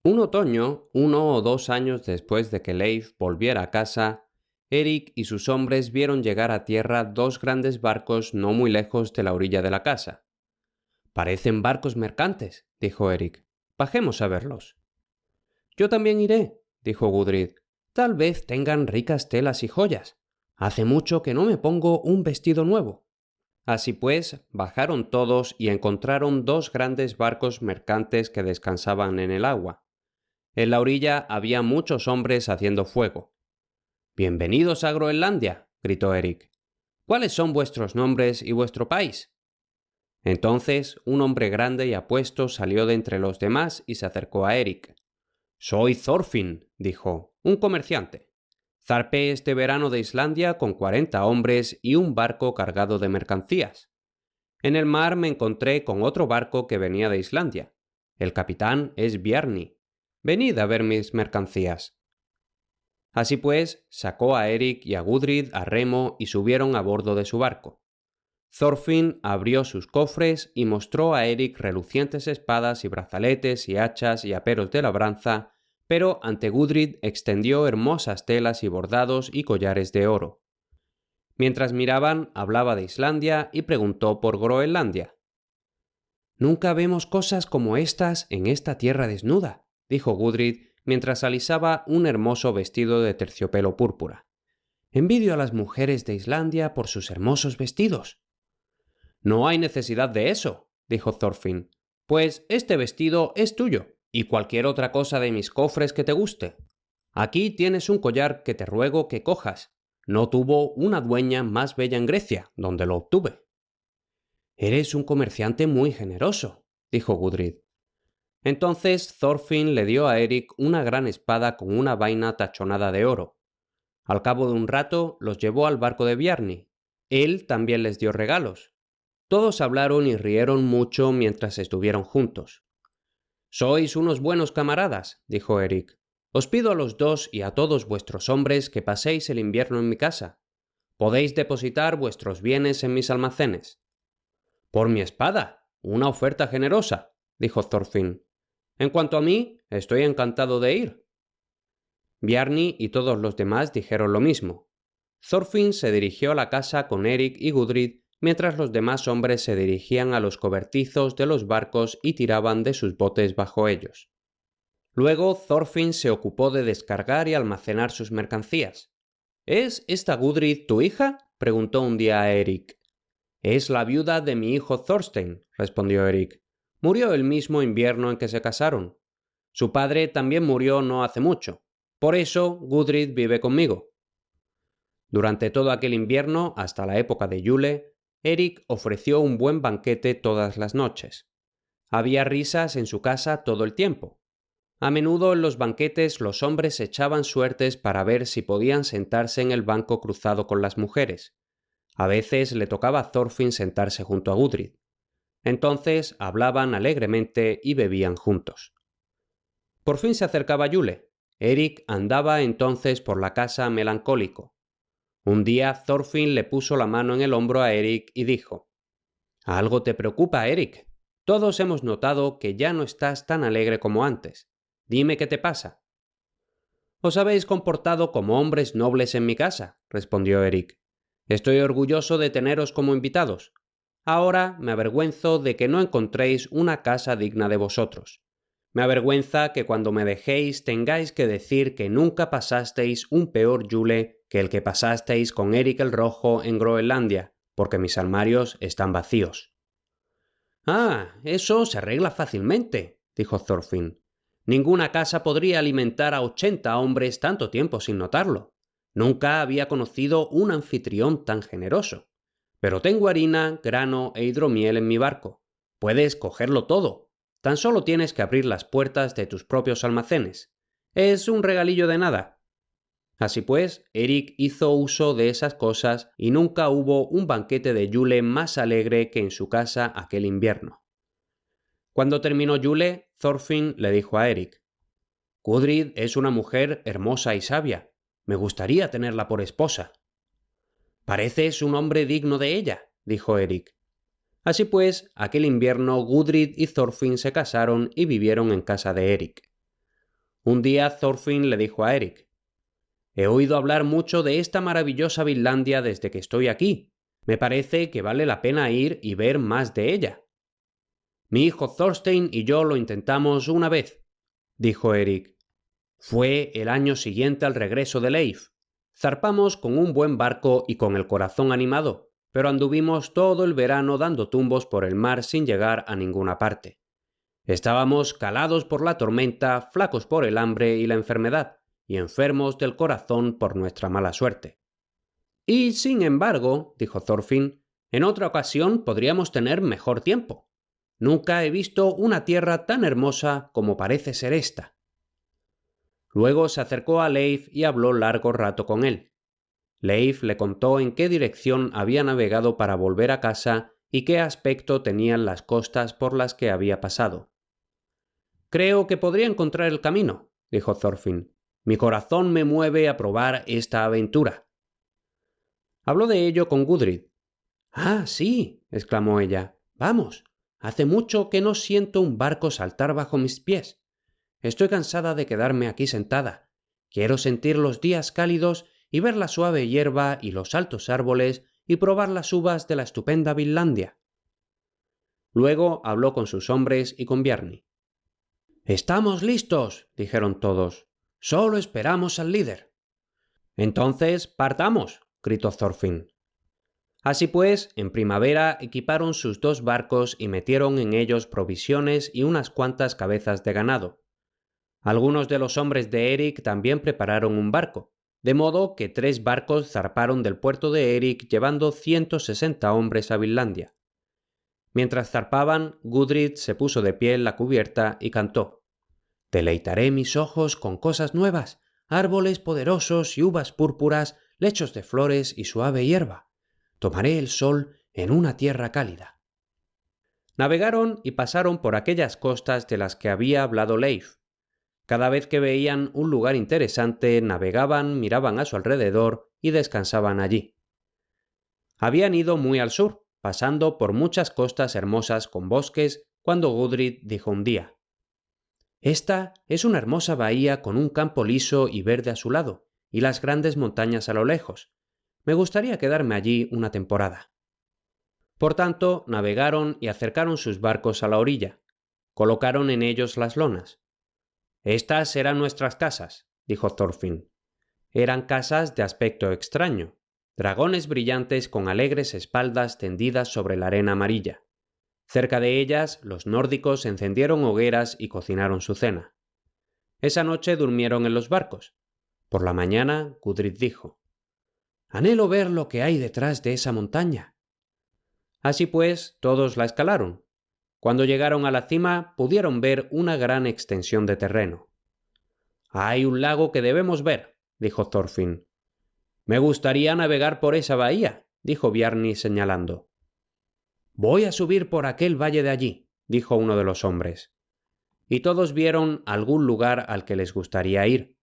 Un otoño, 1 o 2 años después de que Leif volviera a casa, Eric y sus hombres vieron llegar a tierra dos grandes barcos no muy lejos de la orilla de la casa. «Parecen barcos mercantes», dijo Eric. «Bajemos a verlos». «Yo también iré», dijo Gudrid. «Tal vez tengan ricas telas y joyas. Hace mucho que no me pongo un vestido nuevo». Así pues, bajaron todos y encontraron dos grandes barcos mercantes que descansaban en el agua. En la orilla había muchos hombres haciendo fuego. «Bienvenidos a Groenlandia», gritó Eric. «¿Cuáles son vuestros nombres y vuestro país?» Entonces un hombre grande y apuesto salió de entre los demás y se acercó a Eric. «Soy Thorfinn», dijo, «un comerciante. Zarpé este verano de Islandia con 40 hombres y un barco cargado de mercancías. En el mar me encontré con otro barco que venía de Islandia. El capitán es Bjarni. Venid a ver mis mercancías». Así pues, sacó a Eric y a Gudrid a remo y subieron a bordo de su barco. Thorfinn abrió sus cofres y mostró a Eric relucientes espadas y brazaletes y hachas y aperos de labranza, pero ante Gudrid extendió hermosas telas y bordados y collares de oro. Mientras miraban, hablaba de Islandia y preguntó por Groenlandia. «Nunca vemos cosas como estas en esta tierra desnuda», dijo Gudrid mientras alisaba un hermoso vestido de terciopelo púrpura. «Envidio a las mujeres de Islandia por sus hermosos vestidos». «No hay necesidad de eso», dijo Thorfinn, «pues este vestido es tuyo, y cualquier otra cosa de mis cofres que te guste. Aquí tienes un collar que te ruego que cojas. No tuvo una dueña más bella en Grecia, donde lo obtuve». «Eres un comerciante muy generoso», dijo Gudrid. Entonces Thorfinn le dio a Eric una gran espada con una vaina tachonada de oro. Al cabo de un rato los llevó al barco de Bjarni. Él también les dio regalos. Todos hablaron y rieron mucho mientras estuvieron juntos. «Sois unos buenos camaradas», dijo Eric. «Os pido a los dos y a todos vuestros hombres que paséis el invierno en mi casa. Podéis depositar vuestros bienes en mis almacenes». «Por mi espada, una oferta generosa», dijo Thorfinn. «En cuanto a mí, estoy encantado de ir». Bjarni y todos los demás dijeron lo mismo. Thorfinn se dirigió a la casa con Eric y Gudrid, mientras los demás hombres se dirigían a los cobertizos de los barcos y tiraban de sus botes bajo ellos. Luego Thorfinn se ocupó de descargar y almacenar sus mercancías. «¿Es esta Gudrid tu hija?», preguntó un día a Eric. «Es la viuda de mi hijo Thorstein», respondió Eric. «Murió el mismo invierno en que se casaron. Su padre también murió no hace mucho. Por eso Gudrid vive conmigo». Durante todo aquel invierno, hasta la época de Yule, Eric ofreció un buen banquete todas las noches. Había risas en su casa todo el tiempo. A menudo en los banquetes los hombres echaban suertes para ver si podían sentarse en el banco cruzado con las mujeres. A veces le tocaba a Thorfinn sentarse junto a Gudrid. Entonces hablaban alegremente y bebían juntos. Por fin se acercaba Yule. Eric andaba entonces por la casa melancólico. Un día Thorfinn le puso la mano en el hombro a Eric y dijo: «Algo te preocupa, Eric. Todos hemos notado que ya no estás tan alegre como antes. Dime qué te pasa». «Os habéis comportado como hombres nobles en mi casa», respondió Eric. «Estoy orgulloso de teneros como invitados. Ahora me avergüenzo de que no encontréis una casa digna de vosotros. Me avergüenza que cuando me dejéis tengáis que decir que nunca pasasteis un peor Yule que el que pasasteis con Eric el Rojo en Groenlandia, porque mis armarios están vacíos». «Ah, eso se arregla fácilmente», dijo Thorfinn. «Ninguna casa podría alimentar a 80 hombres tanto tiempo sin notarlo. Nunca había conocido un anfitrión tan generoso. Pero tengo harina, grano e hidromiel en mi barco. Puedes cogerlo todo. Tan solo tienes que abrir las puertas de tus propios almacenes. Es un regalillo de nada». Así pues, Eric hizo uso de esas cosas y nunca hubo un banquete de Yule más alegre que en su casa aquel invierno. Cuando terminó Yule, Thorfinn le dijo a Eric: «Gudrid es una mujer hermosa y sabia. Me gustaría tenerla por esposa». «Pareces un hombre digno de ella», dijo Eric. Así pues, aquel invierno Gudrid y Thorfinn se casaron y vivieron en casa de Eric. Un día Thorfinn le dijo a Eric: «He oído hablar mucho de esta maravillosa Vinlandia desde que estoy aquí. Me parece que vale la pena ir y ver más de ella». «Mi hijo Thorstein y yo lo intentamos una vez», dijo Eric. «Fue el año siguiente al regreso de Leif. Zarpamos con un buen barco y con el corazón animado, pero anduvimos todo el verano dando tumbos por el mar sin llegar a ninguna parte. Estábamos calados por la tormenta, flacos por el hambre y la enfermedad, y enfermos del corazón por nuestra mala suerte». «Y, sin embargo», dijo Thorfinn, «en otra ocasión podríamos tener mejor tiempo. Nunca he visto una tierra tan hermosa como parece ser esta». Luego se acercó a Leif y habló largo rato con él. Leif le contó en qué dirección había navegado para volver a casa y qué aspecto tenían las costas por las que había pasado. «Creo que podría encontrar el camino», dijo Thorfinn. «Mi corazón me mueve a probar esta aventura». Habló de ello con Gudrid. «Ah, sí», exclamó ella. «Vamos. Hace mucho que no siento un barco saltar bajo mis pies. Estoy cansada de quedarme aquí sentada. Quiero sentir los días cálidos y ver la suave hierba y los altos árboles y probar las uvas de la estupenda Vinlandia». Luego habló con sus hombres y con Bjarni. «Estamos listos», dijeron todos. «Solo esperamos al líder». «Entonces, partamos», gritó Thorfinn. Así pues, en primavera equiparon sus 2 barcos y metieron en ellos provisiones y unas cuantas cabezas de ganado. Algunos de los hombres de Eric también prepararon un barco, de modo que 3 barcos zarparon del puerto de Eric llevando 160 hombres a Vinlandia. Mientras zarpaban, Gudrid se puso de pie en la cubierta y cantó: «Deleitaré mis ojos con cosas nuevas, árboles poderosos y uvas púrpuras, lechos de flores y suave hierba. Tomaré el sol en una tierra cálida». Navegaron y pasaron por aquellas costas de las que había hablado Leif. Cada vez que veían un lugar interesante, navegaban, miraban a su alrededor y descansaban allí. Habían ido muy al sur, pasando por muchas costas hermosas con bosques, cuando Gudrid dijo un día: «Esta es una hermosa bahía con un campo liso y verde a su lado, y las grandes montañas a lo lejos. Me gustaría quedarme allí una temporada». Por tanto, navegaron y acercaron sus barcos a la orilla. Colocaron en ellos las lonas. «Estas serán nuestras casas», dijo Thorfinn. Eran casas de aspecto extraño, dragones brillantes con alegres espaldas tendidas sobre la arena amarilla. Cerca de ellas, los nórdicos encendieron hogueras y cocinaron su cena. Esa noche durmieron en los barcos. Por la mañana, Gudrid dijo: «Anhelo ver lo que hay detrás de esa montaña». Así pues, todos la escalaron. Cuando llegaron a la cima, pudieron ver una gran extensión de terreno. «Hay un lago que debemos ver», dijo Thorfinn. «Me gustaría navegar por esa bahía», dijo Bjarni señalando. «Voy a subir por aquel valle de allí», dijo uno de los hombres. Y todos vieron algún lugar al que les gustaría ir.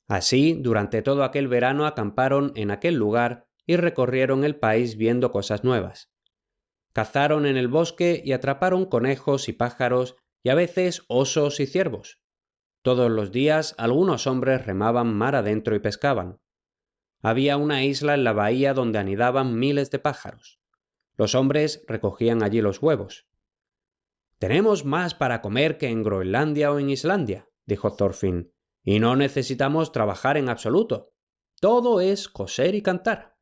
Así, durante todo aquel verano acamparon en aquel lugar y recorrieron el país viendo cosas nuevas. Cazaron en el bosque y atraparon conejos y pájaros y a veces osos y ciervos. Todos los días algunos hombres remaban mar adentro y pescaban. Había una isla en la bahía donde anidaban miles de pájaros. Los hombres recogían allí los huevos. «Tenemos más para comer que en Groenlandia o en Islandia», dijo Thorfinn, «y no necesitamos trabajar en absoluto. Todo es coser y cantar».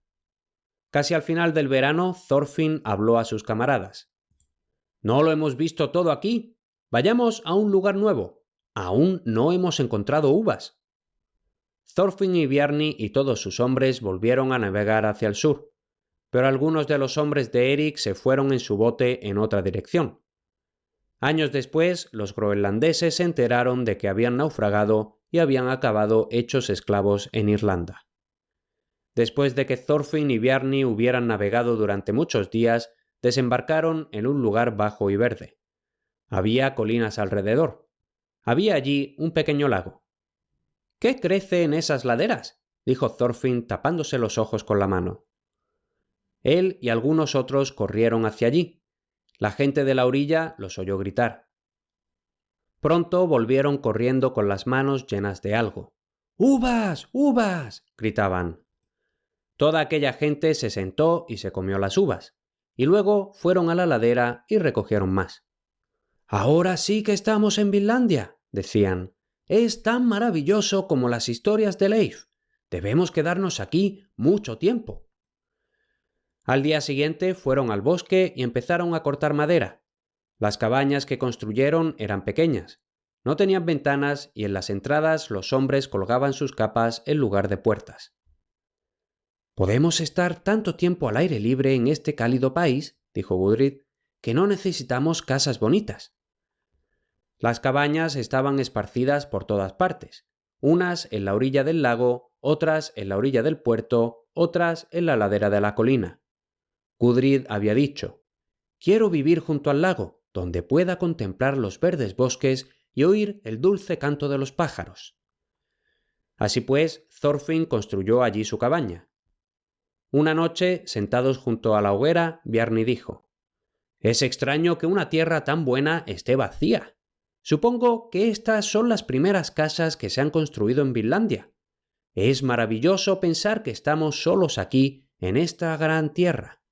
Casi al final del verano, Thorfinn habló a sus camaradas. «No lo hemos visto todo aquí. Vayamos a un lugar nuevo. Aún no hemos encontrado uvas». Thorfinn y Bjarni y todos sus hombres volvieron a navegar hacia el sur, pero algunos de los hombres de Eric se fueron en su bote en otra dirección. Años después, los groenlandeses se enteraron de que habían naufragado y habían acabado hechos esclavos en Irlanda. Después de que Thorfinn y Bjarni hubieran navegado durante muchos días, desembarcaron en un lugar bajo y verde. Había colinas alrededor. Había allí un pequeño lago. «¿Qué crece en esas laderas?», dijo Thorfinn tapándose los ojos con la mano. Él y algunos otros corrieron hacia allí. La gente de la orilla los oyó gritar. Pronto volvieron corriendo con las manos llenas de algo. ¡Uvas! ¡Uvas!, gritaban. Toda aquella gente se sentó y se comió las uvas, y luego fueron a la ladera y recogieron más. «Ahora sí que estamos en Vinlandia», decían. «Es tan maravilloso como las historias de Leif. Debemos quedarnos aquí mucho tiempo». Al día siguiente fueron al bosque y empezaron a cortar madera. Las cabañas que construyeron eran pequeñas. No tenían ventanas y en las entradas los hombres colgaban sus capas en lugar de puertas. «Podemos estar tanto tiempo al aire libre en este cálido país», dijo Gudrid, «que no necesitamos casas bonitas». Las cabañas estaban esparcidas por todas partes, unas en la orilla del lago, otras en la orilla del puerto, otras en la ladera de la colina. Gudrid había dicho: «Quiero vivir junto al lago, donde pueda contemplar los verdes bosques y oír el dulce canto de los pájaros». Así pues, Thorfinn construyó allí su cabaña. Una noche, sentados junto a la hoguera, Bjarni dijo: «Es extraño que una tierra tan buena esté vacía. Supongo que estas son las primeras casas que se han construido en Vinlandia. Es maravilloso pensar que estamos solos aquí, en esta gran tierra».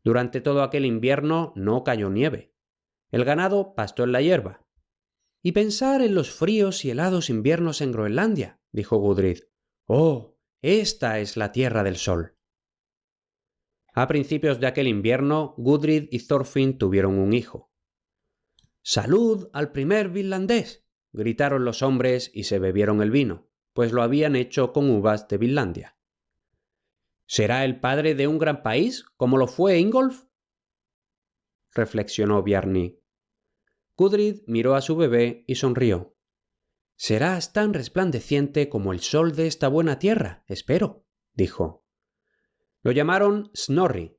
Durante todo aquel invierno no cayó nieve. El ganado pastó en la hierba. «Y pensar en los fríos y helados inviernos en Groenlandia», dijo Gudrid. «Oh, esta es la Tierra del Sol». A principios de aquel invierno, Gudrid y Thorfinn tuvieron un hijo. «¡Salud al primer vinlandés!», gritaron los hombres y se bebieron el vino, pues lo habían hecho con uvas de Vinlandia. «¿Será el padre de un gran país, como lo fue Ingolf?», reflexionó Bjarni. Gudrid miró a su bebé y sonrió. «Serás tan resplandeciente como el sol de esta buena tierra, espero», dijo. Lo llamaron Snorri.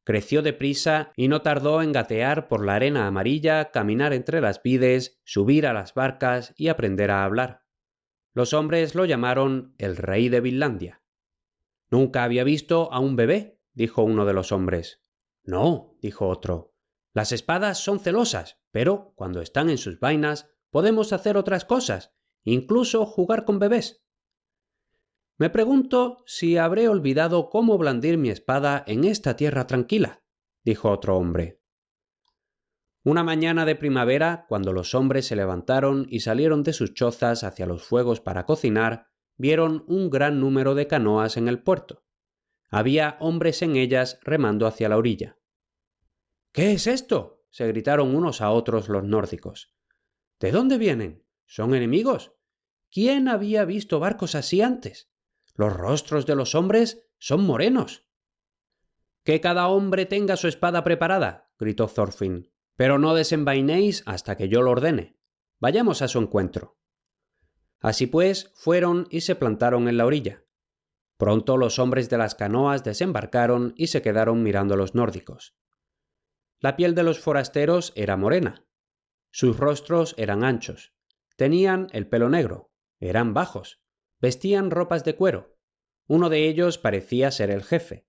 Creció deprisa y no tardó en gatear por la arena amarilla, caminar entre las vides, subir a las barcas y aprender a hablar. Los hombres lo llamaron el rey de Vinlandia. «Nunca había visto a un bebé», dijo uno de los hombres. «No», dijo otro. «Las espadas son celosas, pero cuando están en sus vainas podemos hacer otras cosas, incluso jugar con bebés». «Me pregunto si habré olvidado cómo blandir mi espada en esta tierra tranquila», dijo otro hombre. Una mañana de primavera, cuando los hombres se levantaron y salieron de sus chozas hacia los fuegos para cocinar, vieron un gran número de canoas en el puerto. Había hombres en ellas remando hacia la orilla. «¿Qué es esto?», se gritaron unos a otros los nórdicos. «¿De dónde vienen? ¿Son enemigos? ¿Quién había visto barcos así antes? Los rostros de los hombres son morenos». «Que cada hombre tenga su espada preparada», gritó Thorfinn, «pero no desenvainéis hasta que yo lo ordene. Vayamos a su encuentro». Así pues, fueron y se plantaron en la orilla. Pronto los hombres de las canoas desembarcaron y se quedaron mirando a los nórdicos. La piel de los forasteros era morena. Sus rostros eran anchos. Tenían el pelo negro. Eran bajos. Vestían ropas de cuero. Uno de ellos parecía ser el jefe.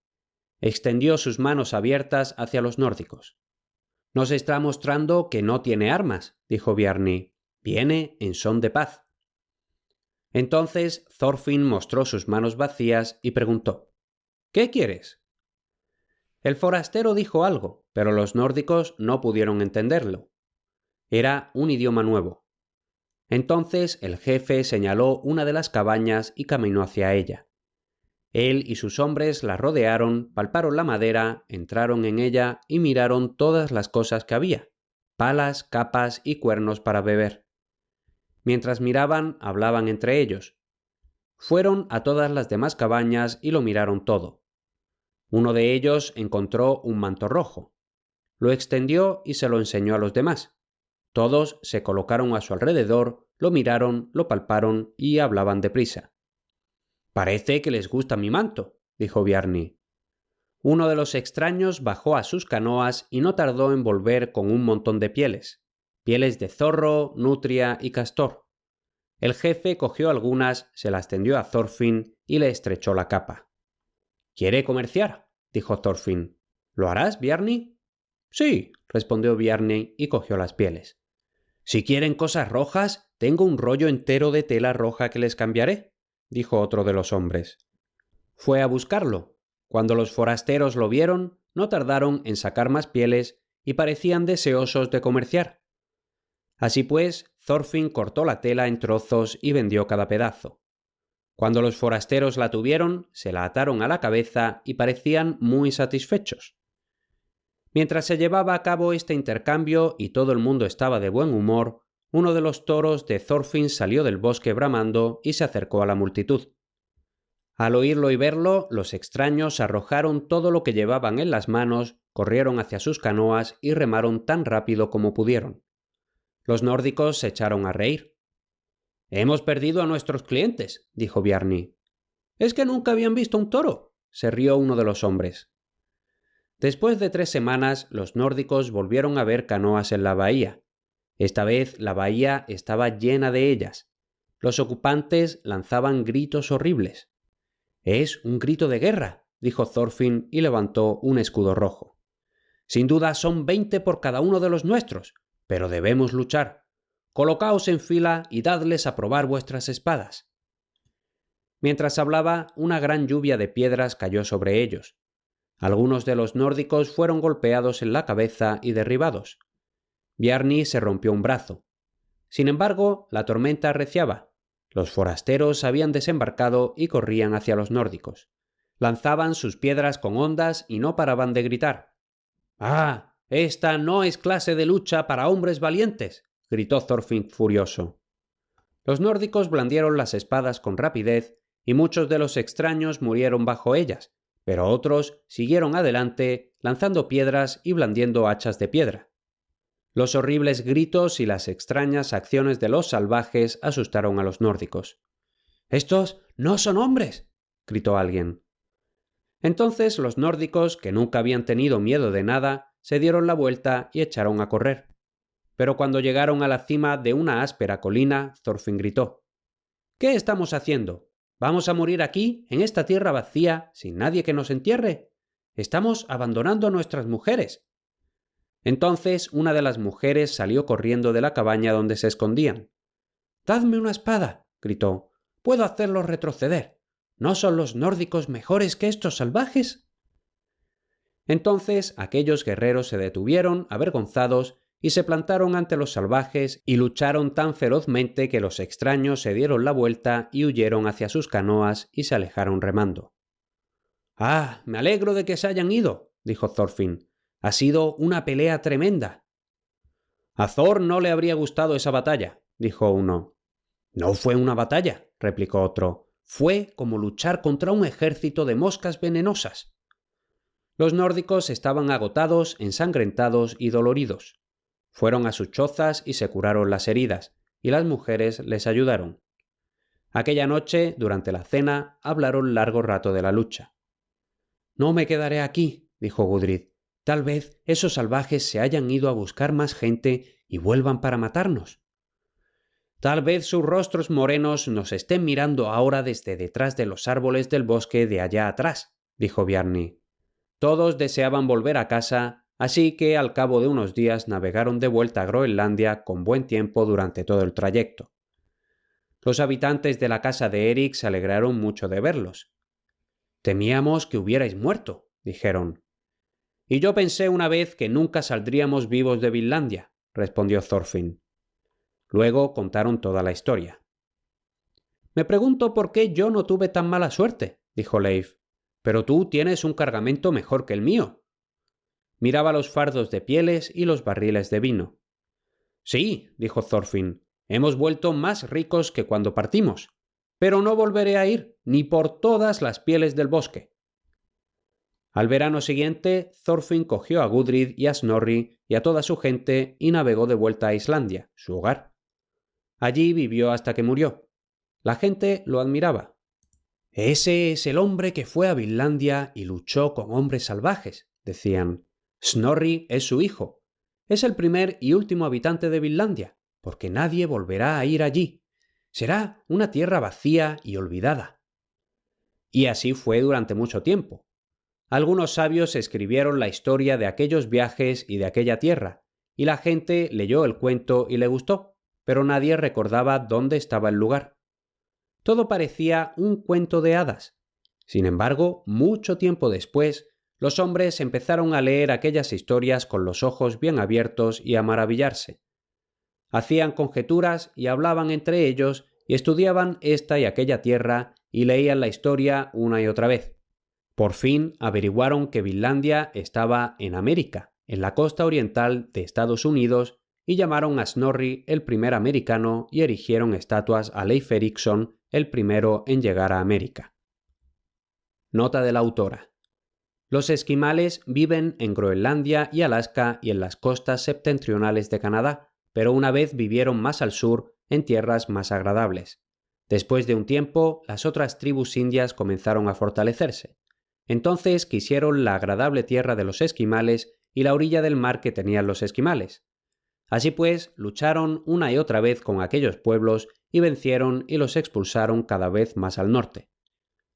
Extendió sus manos abiertas hacia los nórdicos. «Nos está mostrando que no tiene armas», dijo Bjarni. «Viene en son de paz». Entonces Thorfinn mostró sus manos vacías y preguntó: «¿Qué quieres?». El forastero dijo algo, pero los nórdicos no pudieron entenderlo. Era un idioma nuevo. Entonces el jefe señaló una de las cabañas y caminó hacia ella. Él y sus hombres la rodearon, palparon la madera, entraron en ella y miraron todas las cosas que había: palas, capas y cuernos para beber. Mientras miraban, hablaban entre ellos. Fueron a todas las demás cabañas y lo miraron todo. Uno de ellos encontró un manto rojo. Lo extendió y se lo enseñó a los demás. Todos se colocaron a su alrededor, lo miraron, lo palparon y hablaban deprisa. «Parece que les gusta mi manto», dijo Bjarni. Uno de los extraños bajó a sus canoas y no tardó en volver con un montón de pieles de zorro, nutria y castor. El jefe cogió algunas, se las tendió a Thorfinn y le estrechó la capa. «¿Quiere comerciar?», dijo Thorfinn. «¿Lo harás, Bjarni?». «Sí», respondió Bjarni y cogió las pieles. Si quieren cosas rojas, tengo un rollo entero de tela roja que les cambiaré, dijo otro de los hombres. Fue a buscarlo. Cuando los forasteros lo vieron, no tardaron en sacar más pieles y parecían deseosos de comerciar. Así pues, Thorfinn cortó la tela en trozos y vendió cada pedazo. Cuando los forasteros la tuvieron, se la ataron a la cabeza y parecían muy satisfechos. Mientras se llevaba a cabo este intercambio y todo el mundo estaba de buen humor, uno de los toros de Thorfinn salió del bosque bramando y se acercó a la multitud. Al oírlo y verlo, los extraños arrojaron todo lo que llevaban en las manos, corrieron hacia sus canoas y remaron tan rápido como pudieron. Los nórdicos se echaron a reír. «Hemos perdido a nuestros clientes», dijo Bjarni. «¿Es que nunca habían visto un toro?», se rió uno de los hombres. Después de 3 semanas, los nórdicos volvieron a ver canoas en la bahía. Esta vez la bahía estaba llena de ellas. Los ocupantes lanzaban gritos horribles. «Es un grito de guerra», dijo Thorfinn y levantó un escudo rojo. «Sin duda son 20 por cada uno de los nuestros, pero debemos luchar. Colocaos en fila y dadles a probar vuestras espadas». Mientras hablaba, una gran lluvia de piedras cayó sobre ellos. Algunos de los nórdicos fueron golpeados en la cabeza y derribados. Bjarni se rompió un brazo. Sin embargo, la tormenta arreciaba. Los forasteros habían desembarcado y corrían hacia los nórdicos. Lanzaban sus piedras con ondas y no paraban de gritar. «¡Ah! Esta no es clase de lucha para hombres valientes», gritó Thorfinn furioso. Los nórdicos blandieron las espadas con rapidez y muchos de los extraños murieron bajo ellas, pero otros siguieron adelante lanzando piedras y blandiendo hachas de piedra. Los horribles gritos y las extrañas acciones de los salvajes asustaron a los nórdicos. «¡Estos no son hombres!», gritó alguien. Entonces los nórdicos, que nunca habían tenido miedo de nada, se dieron la vuelta y echaron a correr. Pero cuando llegaron a la cima de una áspera colina, Thorfinn gritó: «¿Qué estamos haciendo? ¿Vamos a morir aquí, en esta tierra vacía, sin nadie que nos entierre? Estamos abandonando a nuestras mujeres». Entonces una de las mujeres salió corriendo de la cabaña donde se escondían. «¡Dadme una espada!», gritó. «Puedo hacerlos retroceder. ¿No son los nórdicos mejores que estos salvajes?». Entonces aquellos guerreros se detuvieron, avergonzados, y se plantaron ante los salvajes y lucharon tan ferozmente que los extraños se dieron la vuelta y huyeron hacia sus canoas y se alejaron remando. «¡Ah, me alegro de que se hayan ido!», dijo Thorfinn. «Ha sido una pelea tremenda». «A Thor no le habría gustado esa batalla», dijo uno. «No fue una batalla», replicó otro. «Fue como luchar contra un ejército de moscas venenosas». Los nórdicos estaban agotados, ensangrentados y doloridos. Fueron a sus chozas y se curaron las heridas, y las mujeres les ayudaron. Aquella noche, durante la cena, hablaron largo rato de la lucha. «No me quedaré aquí», dijo Gudrid. «Tal vez esos salvajes se hayan ido a buscar más gente y vuelvan para matarnos». «Tal vez sus rostros morenos nos estén mirando ahora desde detrás de los árboles del bosque de allá atrás», dijo Bjarni. Todos deseaban volver a casa, así que al cabo de unos días navegaron de vuelta a Groenlandia con buen tiempo durante todo el trayecto. Los habitantes de la casa de Eric se alegraron mucho de verlos. «Temíamos que hubierais muerto», dijeron. «Y yo pensé una vez que nunca saldríamos vivos de Vinlandia», respondió Thorfinn. Luego contaron toda la historia. «Me pregunto por qué yo no tuve tan mala suerte», dijo Leif. «Pero tú tienes un cargamento mejor que el mío». Miraba los fardos de pieles y los barriles de vino. «Sí», dijo Thorfinn, «hemos vuelto más ricos que cuando partimos, pero no volveré a ir, ni por todas las pieles del bosque». Al verano siguiente, Thorfinn cogió a Gudrid y a Snorri y a toda su gente y navegó de vuelta a Islandia, su hogar. Allí vivió hasta que murió. La gente lo admiraba. «Ese es el hombre que fue a Vinlandia y luchó con hombres salvajes», decían. «Snorri es su hijo. Es el primer y último habitante de Vinlandia, porque nadie volverá a ir allí. Será una tierra vacía y olvidada». Y así fue durante mucho tiempo. Algunos sabios escribieron la historia de aquellos viajes y de aquella tierra, y la gente leyó el cuento y le gustó, pero nadie recordaba dónde estaba el lugar. Todo parecía un cuento de hadas. Sin embargo, mucho tiempo después, los hombres empezaron a leer aquellas historias con los ojos bien abiertos y a maravillarse. Hacían conjeturas y hablaban entre ellos y estudiaban esta y aquella tierra y leían la historia una y otra vez. Por fin averiguaron que Vinlandia estaba en América, en la costa oriental de Estados Unidos, y llamaron a Snorri el primer americano y erigieron estatuas a Leif Erikson, el primero en llegar a América. Nota de la autora. Los esquimales viven en Groenlandia y Alaska y en las costas septentrionales de Canadá, pero una vez vivieron más al sur, en tierras más agradables. Después de un tiempo, las otras tribus indias comenzaron a fortalecerse. Entonces quisieron la agradable tierra de los esquimales y la orilla del mar que tenían los esquimales. Así pues, lucharon una y otra vez con aquellos pueblos y vencieron y los expulsaron cada vez más al norte.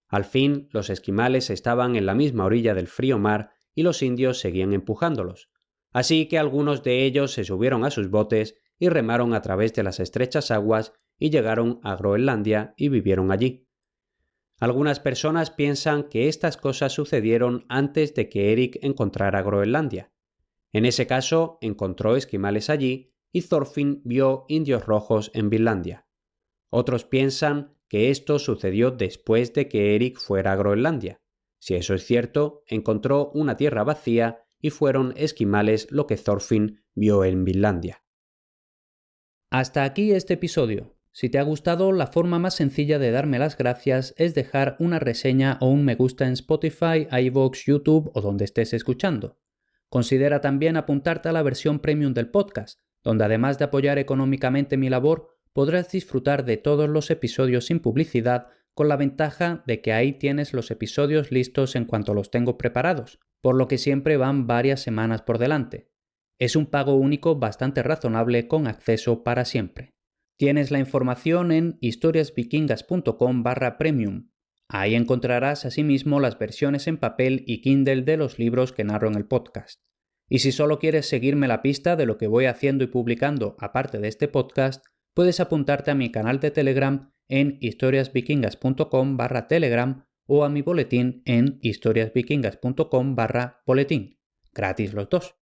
Al fin, los esquimales estaban en la misma orilla del frío mar y los indios seguían empujándolos. Así que algunos de ellos se subieron a sus botes y remaron a través de las estrechas aguas y llegaron a Groenlandia y vivieron allí. Algunas personas piensan que estas cosas sucedieron antes de que Eric encontrara Groenlandia. En ese caso, encontró esquimales allí y Thorfinn vio indios rojos en Vinlandia. Otros piensan que esto sucedió después de que Eric fuera a Groenlandia. Si eso es cierto, encontró una tierra vacía y fueron esquimales lo que Thorfinn vio en Vinlandia. Hasta aquí este episodio. Si te ha gustado, la forma más sencilla de darme las gracias es dejar una reseña o un me gusta en Spotify, iVoox, YouTube o donde estés escuchando. Considera también apuntarte a la versión premium del podcast, donde además de apoyar económicamente mi labor, podrás disfrutar de todos los episodios sin publicidad, con la ventaja de que ahí tienes los episodios listos en cuanto los tengo preparados, por lo que siempre van varias semanas por delante. Es un pago único bastante razonable con acceso para siempre. Tienes la información en historiasvikingas.com/premium. Ahí encontrarás asimismo las versiones en papel y Kindle de los libros que narro en el podcast. Y si solo quieres seguirme la pista de lo que voy haciendo y publicando aparte de este podcast, puedes apuntarte a mi canal de Telegram en historiasvikingas.com/telegram o a mi boletín en historiasvikingas.com/boletín. Gratis los dos.